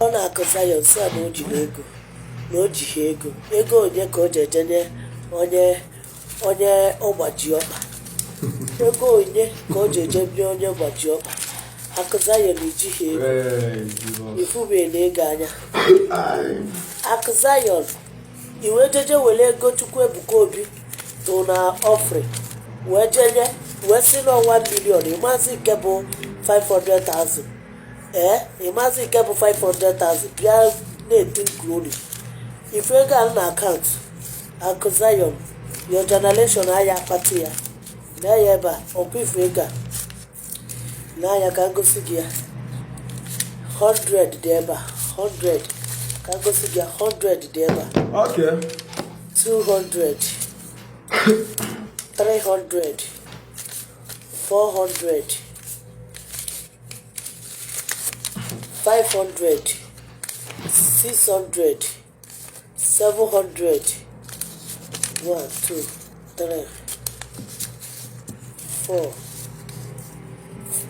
ọ na-akọsa ya nsọ na o ji ego na o ji ego onye ka o ji ejenye onye ọgbaji ọkpa ego onye ka o ji ejenye onye ọgbaji ọkpa akụza ya na ijighị ego ifube na ego anya akụza ya iwe jeje were ego Chukwu Ebuka Obi tụ na ọfrị wee jenye wee si n'ọnwa milion ịmazi nke bụ 500,000 ịmazi nke bụ 500,000 bịa na-eti glory ife ego a na akaụntụ Akụ Zion your generation aya akpati ya na ya ebe a ọkwa ife ego a n'anya ka ngosi gị ya 100 dị ebe a 100 ka ngosi gị ya 100 dị ebe a okay 200 300 400 500 600 700 1 2 3 4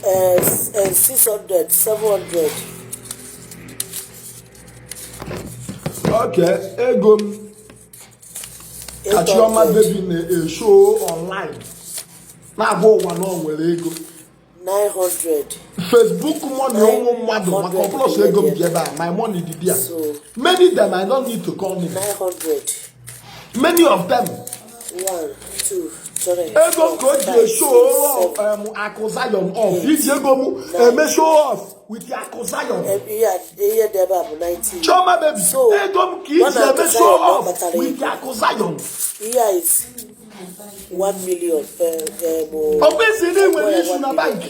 600 700 okay ego chioma baby na show online na-agba ụwa na onwere ego 900 Facebook money ụmụ mmadụ maka ọbụlọsọ ego m ji ebe a my money Dibia many them I don't need to call them 900 many of them 1 2 3 ego ka o ji show Akụ Zion off iji ego m eme show off with Akụ Zion ihe debe a bụ 19 chioma baby ego m ka iji eme show off with Akụ Zion here is 1 million obviously nwere issue na bank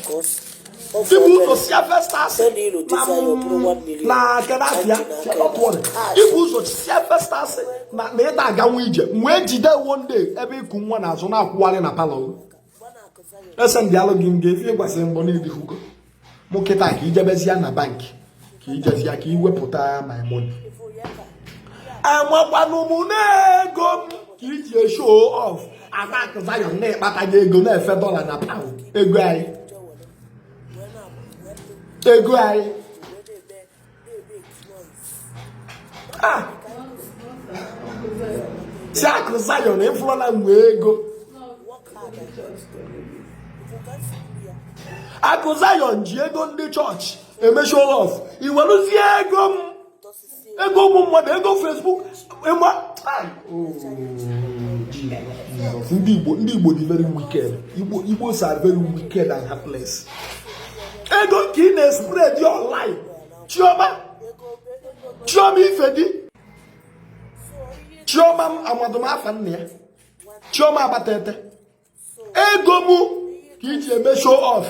Ibu ụzọ si Evestasi na Kenafia Ibu ụzọ si Evestasi na ịda aganwe ije wee jide one day ebe ịkụ nwa n'azụ na-akwụgharị na palọ ese ndị alụ gị m ga-efi gwasịrị mbọ na-edihugo mụ kịta ka ijebezia na bank ka ijezia ka iwepụta my money amagbanụ m na-ego m ka iji show off Akụ Zion na-ekpataghị ego na-efe dọla na pound ego anyị si Akụ Zion ịfụrụla mgbe ego Akụ Zion ji ego ndị chọọchị eme show off iweluzie ego ụmụ mmadụ ego Facebook ndị Igbo dị very wicked Igbos are very wicked and heartless ego ka ị na-spread online chioma ifedi chioma amadụm afa nna ya chioma agbatete ego mụ ka iji eme show off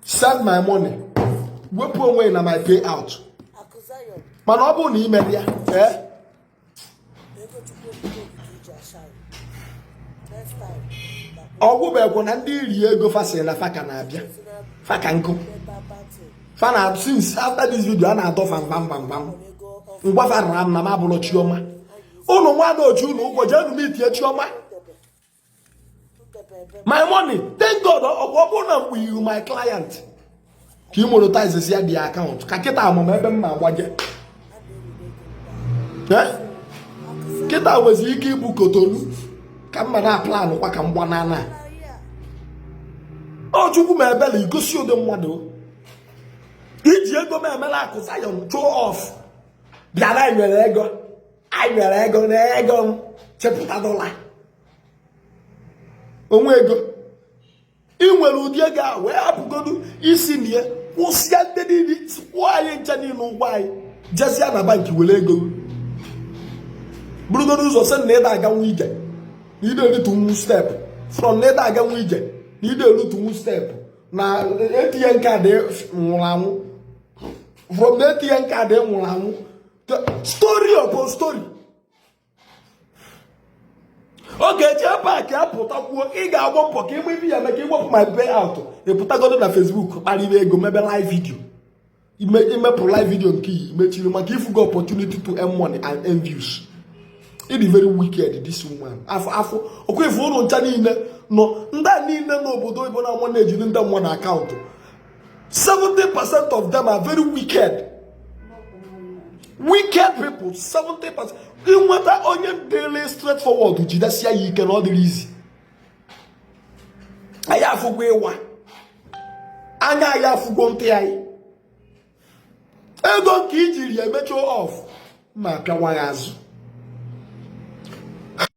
send my money wepụ onwe na my payout mana ọ bụrụ na ime ya ọgwụbekwu na ndị iri ego fasịrị na faka na-abịa faka nkụ fana since after this video a na-adọfa mbam ngwafa rara m na m abụrụ chioma ụnụ nwa ochi ụnụ ụgwọ jee enu m itinye chioma my money thank God ọ bụrụ na mgbe you my client ka ị monetize ya dị akaụntụ ka kịta amụma ebe m ma agbaje kịta nwezi ike ibu Kotonu ka mma na plan kwa ka mgbanana o Chukwu ma ebele igosi ụdị mmadụ iji ego m emela Akụ Zion show off bịara anyị nwere ego na ego m chepụta dọla onwe ego ị nwere ụdị ego a wee hapụgodu isi na ya kwụsịa ndị niile kwụọ anyị nche niile ụgwọ anyị jezie na banki were ego burugodu ụzọ sị na ịda aganwe ije na ide erutunwu step from na ịda aganwe ije na ide erutunwu step na ATM kaadị nwụrụ anwụ from the ATM kaadị nwụrụ anwụ story upon story oge eji paaki apụtakwuo ị ga-agba mbọ ka ịgba ibi ya maka iwepụ my payout epụtagodo na Facebook kparịrị ego mebe live video imepụ live video nke iyi mechiri maka ifugo opportunity to earn money and earn views. It is very wicked, this woman. Afọ okwe ụlọ ncha niile nọ ndị niile n'obodo Igbo na nwanne ejiri ndị mmadụ akaụntụ 70% of them are very wicked. Wicked people, 70%. In what are only daily straightforward, which is you cannot easy. I have a way one. And I have to go to I don't kill you, metro off. My Kawayazu.